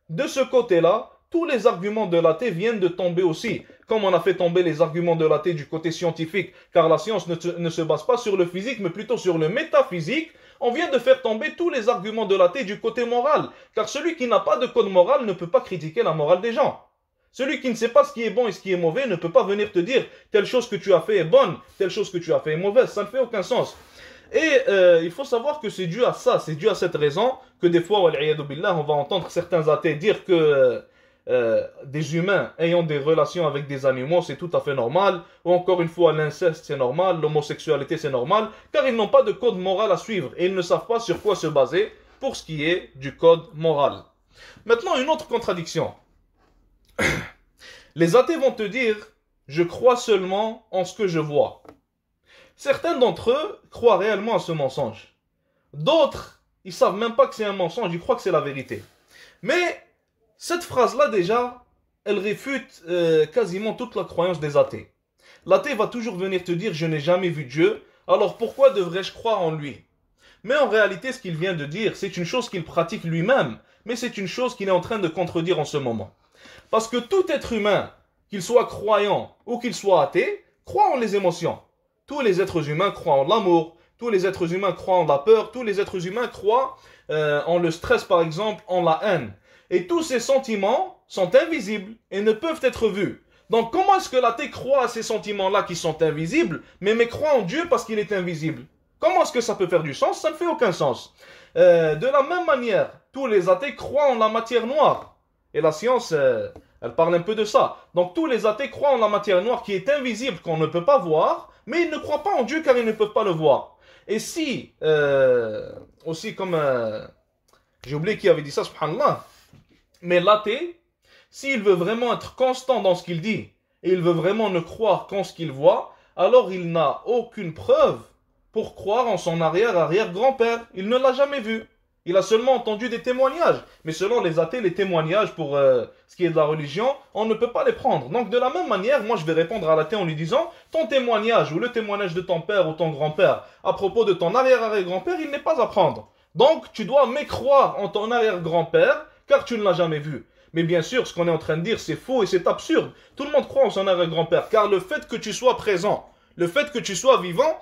de ce côté-là, tous les arguments de l'athée viennent de tomber aussi. Comme on a fait tomber les arguments de l'athée du côté scientifique, car la science ne se base pas sur le physique, mais plutôt sur le métaphysique, on vient de faire tomber tous les arguments de l'athée du côté moral. Car celui qui n'a pas de code moral ne peut pas critiquer la morale des gens. Celui qui ne sait pas ce qui est bon et ce qui est mauvais ne peut pas venir te dire telle chose que tu as fait est bonne, telle chose que tu as fait est mauvaise. Ça ne fait aucun sens. Et il faut savoir que c'est dû à ça, c'est dû à cette raison que des fois, wal'iyadu billah, on va entendre certains athées dire que des humains ayant des relations avec des animaux, c'est tout à fait normal. Ou encore une fois, l'inceste, c'est normal, l'homosexualité, c'est normal, car ils n'ont pas de code moral à suivre et ils ne savent pas sur quoi se baser pour ce qui est du code moral. Maintenant, une autre contradiction. Les athées vont te dire, je crois seulement en ce que je vois. Certains d'entre eux croient réellement à ce mensonge. D'autres, ils ne savent même pas que c'est un mensonge, ils croient que c'est la vérité. Mais cette phrase-là déjà, elle réfute quasiment toute la croyance des athées. L'athée va toujours venir te dire, je n'ai jamais vu Dieu, alors pourquoi devrais-je croire en lui? Mais en réalité, ce qu'il vient de dire, c'est une chose qu'il pratique lui-même, mais c'est une chose qu'il est en train de contredire en ce moment. Parce que tout être humain, qu'il soit croyant ou qu'il soit athée, croit en les émotions. Tous les êtres humains croient en l'amour, tous les êtres humains croient en la peur, tous les êtres humains croient en le stress par exemple, en la haine. Et tous ces sentiments sont invisibles et ne peuvent être vus. Donc comment est-ce que l'athée croit à ces sentiments-là qui sont invisibles, mais croit en Dieu parce qu'il est invisible? Comment est-ce que ça peut faire du sens? Ça ne fait aucun sens. De la même manière, tous les athées croient en la matière noire. Et la science, elle parle un peu de ça. Donc tous les athées croient en la matière noire qui est invisible, qu'on ne peut pas voir, mais ils ne croient pas en Dieu car ils ne peuvent pas le voir. Et si, aussi comme, j'ai oublié qui avait dit ça, subhanallah, mais l'athée, s'il veut vraiment être constant dans ce qu'il dit, et il veut vraiment ne croire qu'en ce qu'il voit, alors il n'a aucune preuve pour croire en son arrière-arrière-grand-père. Il ne l'a jamais vu. Il a seulement entendu des témoignages. Mais selon les athées, les témoignages pour ce qui est de la religion, on ne peut pas les prendre. Donc de la même manière, moi je vais répondre à l'athée en lui disant, ton témoignage ou le témoignage de ton père ou ton grand-père à propos de ton arrière-arrière-grand-père, il n'est pas à prendre. Donc tu dois mécroire en ton arrière-grand-père, car tu ne l'as jamais vu. Mais bien sûr, ce qu'on est en train de dire, c'est faux et c'est absurde. Tout le monde croit en son arrière-grand-père, car le fait que tu sois présent, le fait que tu sois vivant,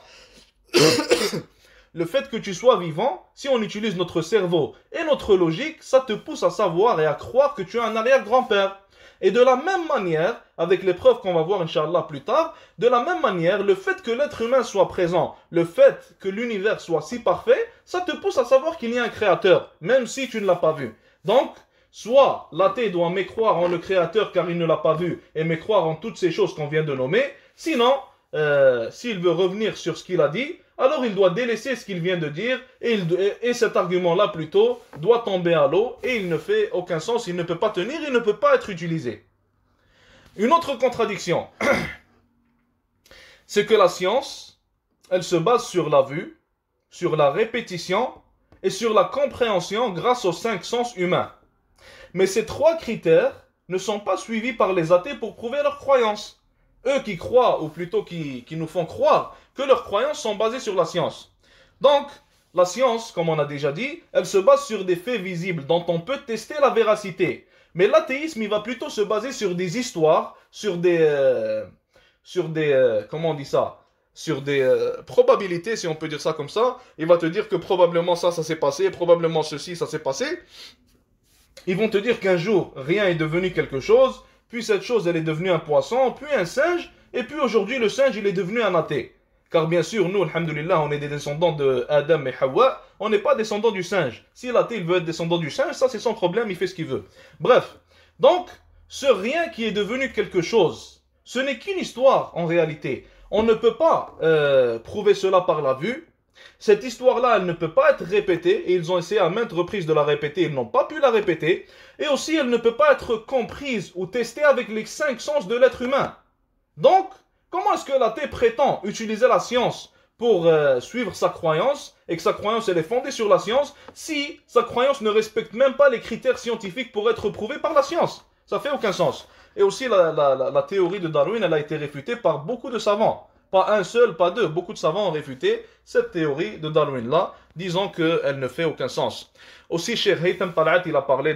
le fait que tu sois vivant, si on utilise notre cerveau et notre logique, ça te pousse à savoir et à croire que tu as un arrière-grand-père. Et de la même manière, avec les preuves qu'on va voir, Inch'Allah, plus tard, de la même manière, le fait que l'être humain soit présent, le fait que l'univers soit si parfait, ça te pousse à savoir qu'il y a un créateur, même si tu ne l'as pas vu. Donc, soit l'athée doit mécroire en le créateur car il ne l'a pas vu et mécroire en toutes ces choses qu'on vient de nommer, sinon, s'il veut revenir sur ce qu'il a dit, alors il doit délaisser ce qu'il vient de dire et cet argument-là plutôt doit tomber à l'eau et il ne fait aucun sens, il ne peut pas tenir, il ne peut pas être utilisé. Une autre contradiction, c'est que la science, elle se base sur la vue, sur la répétition et sur la compréhension grâce aux 5 sens humains. Mais ces 3 critères ne sont pas suivis par les athées pour prouver leur croyance. Eux qui croient, ou plutôt qui nous font croire que leurs croyances sont basées sur la science. Donc, la science, comme on a déjà dit, elle se base sur des faits visibles dont on peut tester la véracité. Mais l'athéisme, il va plutôt se baser sur des histoires, sur des comment on dit ça, sur des probabilités, si on peut dire ça comme ça. Il va te dire que probablement ça s'est passé, probablement ceci, ça s'est passé. Ils vont te dire qu'un jour, rien est devenu quelque chose, puis cette chose, elle est devenue un poisson, puis un singe, et puis aujourd'hui, le singe, il est devenu un athée. Car bien sûr, nous, alhamdoulilah, on est des descendants de Adam et Hawa, on n'est pas descendants du singe. Si l'athée, il veut être descendant du singe, ça c'est son problème, il fait ce qu'il veut. Bref, donc, ce rien qui est devenu quelque chose, ce n'est qu'une histoire en réalité. On ne peut pas prouver cela par la vue. Cette histoire-là, elle ne peut pas être répétée, et ils ont essayé à maintes reprises de la répéter, ils n'ont pas pu la répéter, et aussi elle ne peut pas être comprise ou testée avec les 5 sens de l'être humain. Donc, comment est-ce que l'athée prétend utiliser la science pour suivre sa croyance, et que sa croyance elle est fondée sur la science, si sa croyance ne respecte même pas les critères scientifiques pour être prouvée par la science? Ça fait aucun sens. Et aussi la théorie de Darwin, elle a été réfutée par beaucoup de savants. Pas un seul, pas deux. Beaucoup de savants ont réfuté cette théorie de Darwin-là, disant qu'elle ne fait aucun sens. Aussi, Cheikh Haytham Talat, il a parlé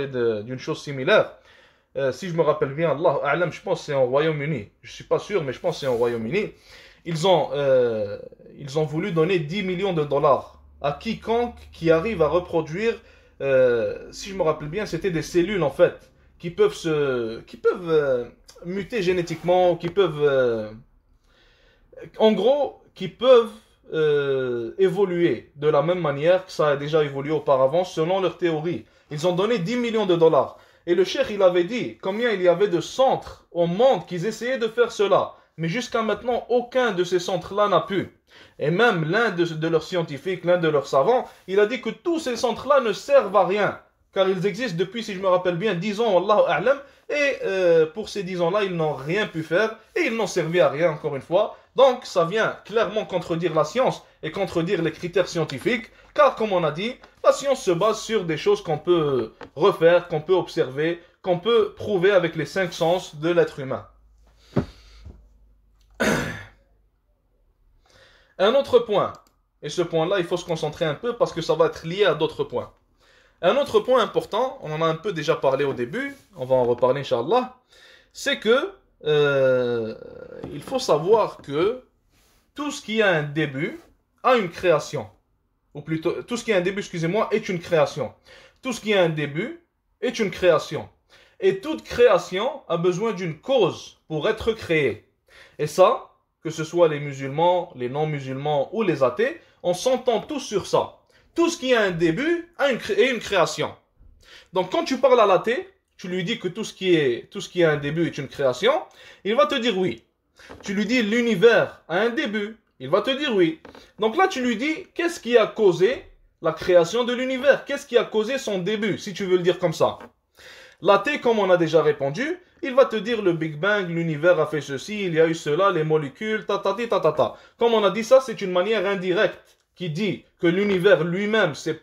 d'une chose similaire. Si je me rappelle bien, Allah A'lam, je pense que c'est en Royaume-Uni. Je ne suis pas sûr, mais je pense que c'est en Royaume-Uni. Ils ont voulu donner 10 millions de dollars à quiconque qui arrive à reproduire, si je me rappelle bien, c'était des cellules en fait, qui peuvent muter génétiquement, qui peuvent évoluer de la même manière que ça a déjà évolué auparavant selon leur théorie. Ils ont donné 10 millions de dollars. Et le cheikh, il avait dit combien il y avait de centres au monde qui essayaient de faire cela. Mais jusqu'à maintenant, aucun de ces centres-là n'a pu. Et même l'un de leurs scientifiques, l'un de leurs savants, il a dit que tous ces centres-là ne servent à rien. Car ils existent depuis, si je me rappelle bien, 10 ans, Wallahu A'lam. Et pour ces 10 ans-là, ils n'ont rien pu faire. Et ils n'ont servi à rien, encore une fois. Donc, ça vient clairement contredire la science et contredire les critères scientifiques. Car, comme on a dit, la science se base sur des choses qu'on peut refaire, qu'on peut observer, qu'on peut prouver avec les 5 sens de l'être humain. Un autre point, Et ce point-là, il faut se concentrer un peu parce que ça va être lié à d'autres points. Un autre point important, on en a un peu déjà parlé au début, on va en reparler Inch'Allah, c'est que il faut savoir que tout ce qui a un début a une création. Ou plutôt, tout ce qui a un début, excusez-moi, est une création. Tout ce qui a un début est une création. Et toute création a besoin d'une cause pour être créée. Et ça, que ce soit les musulmans, les non-musulmans ou les athées, on s'entend tous sur ça. Tout ce qui a un début est une création. Donc quand tu parles à l'athée, tu lui dis que tout ce qui a un début est une création, il va te dire oui. Tu lui dis l'univers a un début, il va te dire oui. Donc là tu lui dis qu'est-ce qui a causé la création de l'univers, qu'est-ce qui a causé son début, si tu veux le dire comme ça. L'athée, comme on a déjà répondu, il va te dire le Big Bang, l'univers a fait ceci, il y a eu cela, les molécules, ta. Comme on a dit ça, c'est une manière indirecte qui dit que l'univers lui-même c'est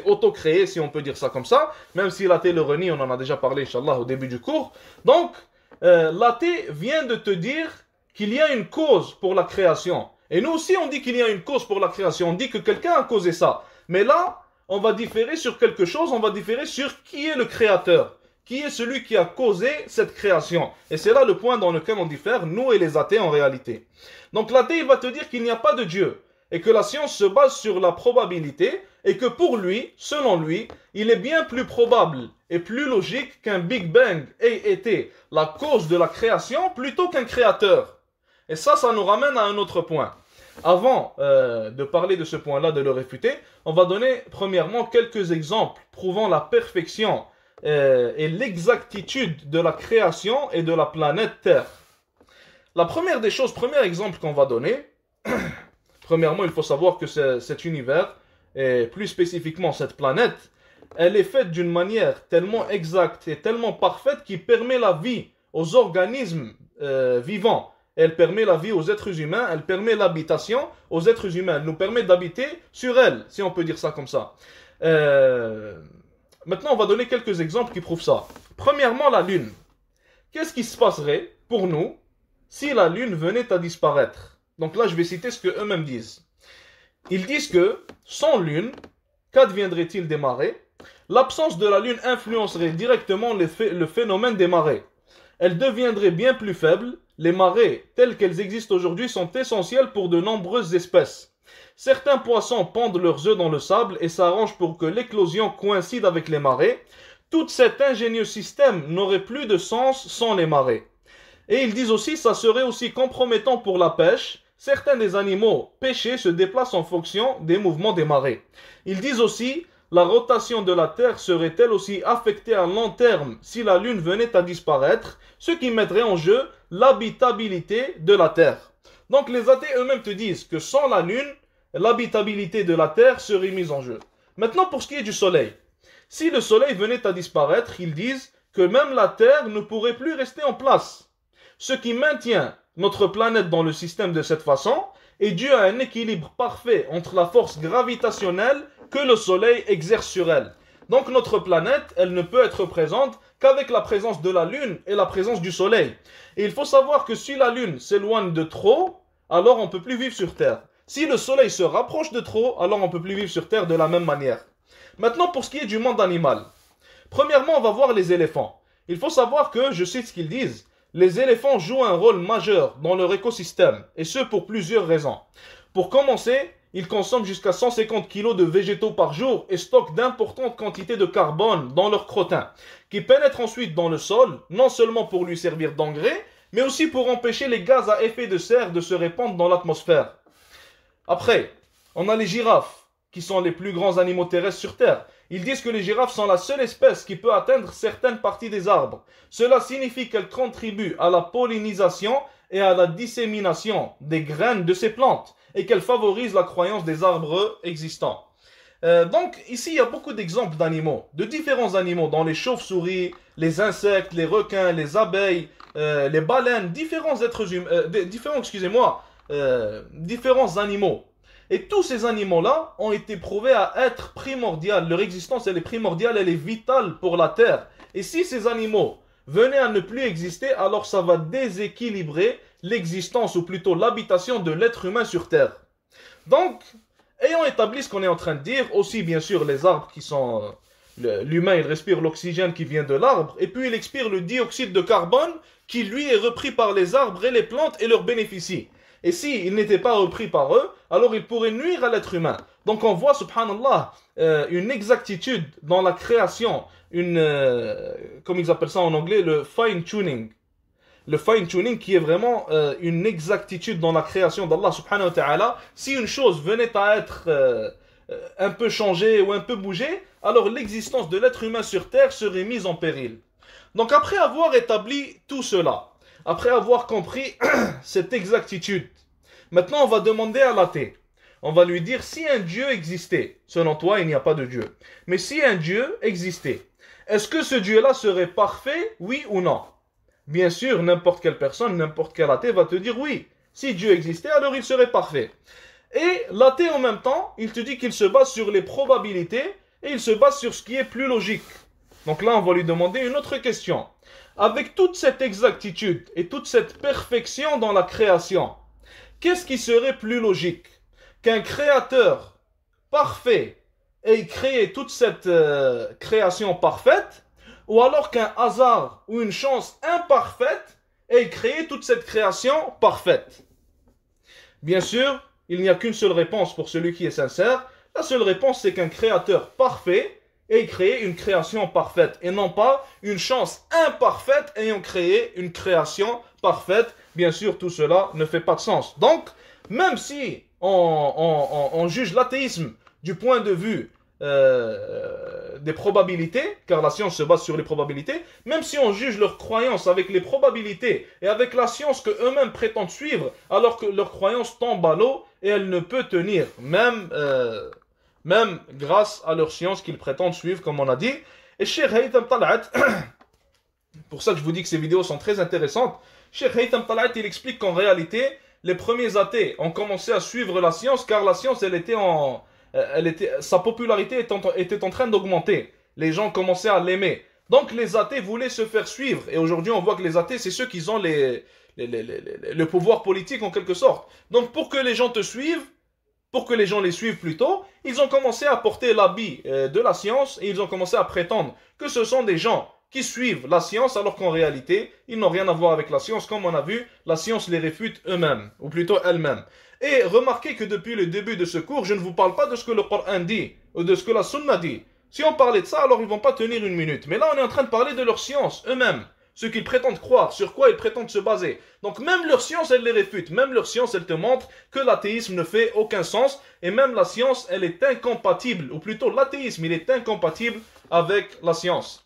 auto-créé, si on peut dire ça comme ça, même si l'athée le renie, on en a déjà parlé, Inch'Allah, au début du cours. Donc, l'athée vient de te dire qu'il y a une cause pour la création. Et nous aussi, on dit qu'il y a une cause pour la création. On dit que quelqu'un a causé ça. Mais là, on va différer sur quelque chose, on va différer sur qui est le créateur. Qui est celui qui a causé cette création. Et c'est là le point dans lequel on diffère, nous et les athées en réalité. Donc l'athée, il va te dire qu'il n'y a pas de Dieu. Et que la science se base sur la probabilité. Et que pour lui, selon lui, il est bien plus probable et plus logique qu'un Big Bang ait été la cause de la création plutôt qu'un créateur. Et ça nous ramène à un autre point. Avant de parler de ce point-là, de le réfuter, on va donner premièrement quelques exemples prouvant la perfection et l'exactitude de la création et de la planète Terre. La première des choses, premier exemple qu'on va donner, premièrement, il faut savoir que cet univers, et plus spécifiquement cette planète, elle est faite d'une manière tellement exacte et tellement parfaite qui permet la vie aux organismes vivants. Elle permet la vie aux êtres humains, elle permet l'habitation aux êtres humains. Elle nous permet d'habiter sur elle, si on peut dire ça comme ça. Maintenant, on va donner quelques exemples qui prouvent ça. Premièrement, la Lune. Qu'est-ce qui se passerait pour nous si la Lune venait à disparaître? Donc là, je vais citer ce qu'eux-mêmes disent. Ils disent que, sans Lune, qu'adviendrait-il des marées? L'absence de la Lune influencerait directement le phénomène des marées. Elle deviendrait bien plus faible. Les marées, telles qu'elles existent aujourd'hui, sont essentielles pour de nombreuses espèces. Certains poissons pondent leurs œufs dans le sable et s'arrangent pour que l'éclosion coïncide avec les marées. Tout cet ingénieux système n'aurait plus de sens sans les marées. Et ils disent aussi que ça serait aussi compromettant pour la pêche. Certains des animaux pêchés se déplacent en fonction des mouvements des marées. Ils disent aussi la rotation de la Terre serait elle aussi affectée à long terme si la Lune venait à disparaître, ce qui mettrait en jeu l'habitabilité de la Terre. Donc les athées eux-mêmes te disent que sans la Lune, l'habitabilité de la Terre serait mise en jeu. Maintenant pour ce qui est du Soleil. Si le Soleil venait à disparaître, ils disent que même la Terre ne pourrait plus rester en place. Ce qui maintient notre planète dans le système de cette façon est dû à un équilibre parfait entre la force gravitationnelle que le Soleil exerce sur elle. Donc notre planète, elle ne peut être présente qu'avec la présence de la Lune et la présence du Soleil. Et il faut savoir que si la Lune s'éloigne de trop, alors on ne peut plus vivre sur Terre. Si le Soleil se rapproche de trop, alors on ne peut plus vivre sur Terre de la même manière. Maintenant, pour ce qui est du monde animal. Premièrement, on va voir les éléphants. Il faut savoir que, je cite ce qu'ils disent, les éléphants jouent un rôle majeur dans leur écosystème, et ce pour plusieurs raisons. Pour commencer, ils consomment jusqu'à 150 kg de végétaux par jour et stockent d'importantes quantités de carbone dans leur crottin, qui pénètrent ensuite dans le sol, non seulement pour lui servir d'engrais, mais aussi pour empêcher les gaz à effet de serre de se répandre dans l'atmosphère. Après, on a les girafes, qui sont les plus grands animaux terrestres sur Terre. Ils disent que les girafes sont la seule espèce qui peut atteindre certaines parties des arbres. Cela signifie qu'elles contribuent à la pollinisation et à la dissémination des graines de ces plantes et qu'elles favorisent la croissance des arbres existants. Donc ici il y a beaucoup d'exemples d'animaux, de différents animaux, dans les chauves-souris, les insectes, les requins, les abeilles, les baleines, différents animaux. Et tous ces animaux-là ont été prouvés à être primordiaux. Leur existence, elle est primordiale, elle est vitale pour la Terre. Et si ces animaux venaient à ne plus exister, alors ça va déséquilibrer l'existence, ou plutôt l'habitation de l'être humain sur Terre. Donc, ayant établi ce qu'on est en train de dire, aussi bien sûr les arbres qui sont... L'humain, il respire l'oxygène qui vient de l'arbre, et puis il expire le dioxyde de carbone qui, lui, est repris par les arbres et les plantes et leur bénéficie. Et s'il n'était pas repris par eux, alors il pourrait nuire à l'être humain. Donc on voit, subhanallah, une exactitude dans la création, comme ils appellent ça en anglais, le fine-tuning. Le fine-tuning qui est vraiment une exactitude dans la création d'Allah subhanahu wa ta'ala. Si une chose venait à être un peu changée ou un peu bougée, alors l'existence de l'être humain sur terre serait mise en péril. Donc après avoir établi tout cela, après avoir compris cette exactitude, maintenant on va demander à l'athée, on va lui dire si un Dieu existait, selon toi il n'y a pas de Dieu, mais si un Dieu existait, est-ce que ce Dieu-là serait parfait, oui ou non? Bien sûr, n'importe quelle personne, n'importe quel athée va te dire oui. Si Dieu existait, alors il serait parfait. Et l'athée en même temps, il te dit qu'il se base sur les probabilités et il se base sur ce qui est plus logique. Donc là, on va lui demander une autre question. Avec toute cette exactitude et toute cette perfection dans la création, qu'est-ce qui serait plus logique? Qu'un créateur parfait ait créé toute cette création parfaite, ou alors qu'un hasard ou une chance imparfaite ait créé toute cette création parfaite? Bien sûr, il n'y a qu'une seule réponse pour celui qui est sincère. La seule réponse, c'est qu'un créateur parfait ait créé une création parfaite, et non pas une chance imparfaite ayant créé une création parfaite. Bien sûr, tout cela ne fait pas de sens. Donc, même si on juge l'athéisme du point de vue des probabilités, car la science se base sur les probabilités, même si on juge leur croyance avec les probabilités et avec la science que eux-mêmes prétendent suivre, alors que leur croyance tombe à l'eau et elle ne peut tenir, même grâce à leur science qu'ils prétendent suivre, comme on a dit. Et Cheikh Haytham Talat, pour ça que je vous dis que ces vidéos sont très intéressantes, Cheikh Haytham Talat, il explique qu'en réalité, les premiers athées ont commencé à suivre la science, car la science, sa popularité était en train d'augmenter. Les gens commençaient à l'aimer. Donc les athées voulaient se faire suivre. Et aujourd'hui, on voit que les athées, c'est ceux qui ont le pouvoir politique en quelque sorte. Donc pour que les gens te suivent, pour que les gens les suivent plutôt, ils ont commencé à porter l'habit de la science et ils ont commencé à prétendre que ce sont des gens qui suivent la science alors qu'en réalité, ils n'ont rien à voir avec la science. Comme on a vu, la science les réfute eux-mêmes, ou plutôt elle-même. Et remarquez que depuis le début de ce cours, je ne vous parle pas de ce que le Coran dit, ou de ce que la Sunna dit. Si on parlait de ça, alors ils ne vont pas tenir une minute. Mais là, on est en train de parler de leur science, eux-mêmes. Ce qu'ils prétendent croire, sur quoi ils prétendent se baser. Donc même leur science, elle les réfute. Même leur science, elle te montre que l'athéisme ne fait aucun sens. Et même la science, elle est incompatible. Ou plutôt, l'athéisme, il est incompatible avec la science.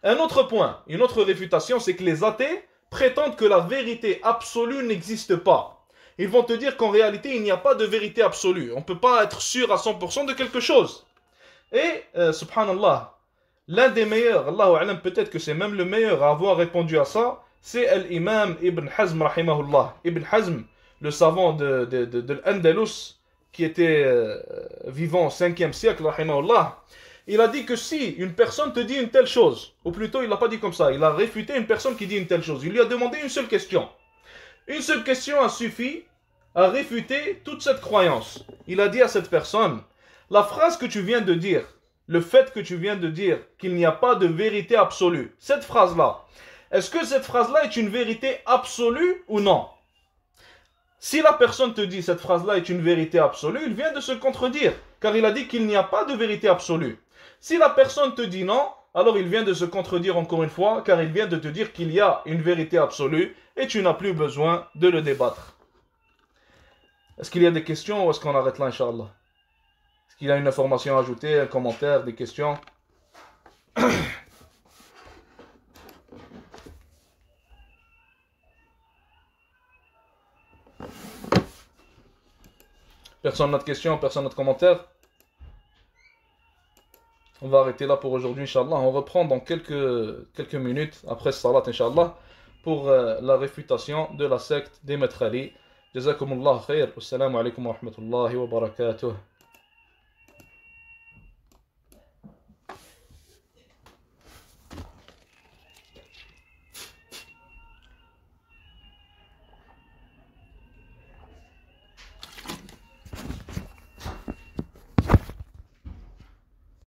Un autre point, une autre réfutation, c'est que les athées prétendent que la vérité absolue n'existe pas. Ils vont te dire qu'en réalité, il n'y a pas de vérité absolue. On ne peut pas être sûr à 100% de quelque chose. Et, subhanallah, l'un des meilleurs, Allahu a'lam, peut-être que c'est même le meilleur à avoir répondu à ça, c'est l'imam Ibn Hazm, rahimahullah. Ibn Hazm, le savant de l'Andalus, qui était vivant au 5e siècle, rahimahullah. Il a dit que si une personne te dit une telle chose, ou plutôt il l'a pas dit comme ça, il a réfuté une personne qui dit une telle chose. Il lui a demandé une seule question. Une seule question a suffi à réfuter toute cette croyance. Il a dit à cette personne, la phrase que tu viens de dire, le fait que tu viens de dire qu'il n'y a pas de vérité absolue, cette phrase-là, est-ce que cette phrase-là est une vérité absolue ou non? Si la personne te dit cette phrase-là est une vérité absolue, il vient de se contredire, car il a dit qu'il n'y a pas de vérité absolue. Si la personne te dit non, alors il vient de se contredire encore une fois, car il vient de te dire qu'il y a une vérité absolue et tu n'as plus besoin de le débattre. Est-ce qu'il y a des questions ou est-ce qu'on arrête là, Inch'Allah? Est-ce qu'il y a une information à ajouter, un commentaire, des questions? Personne n'a de questions, personne n'a de commentaires? On va arrêter là pour aujourd'hui, Inch'Allah. On reprend dans quelques minutes après Salat, Inch'Allah, pour la réfutation de la secte des Maîtres Ali. Jazakumullah khair. Assalamu alaikum wa rahmatullahi wa barakatuh.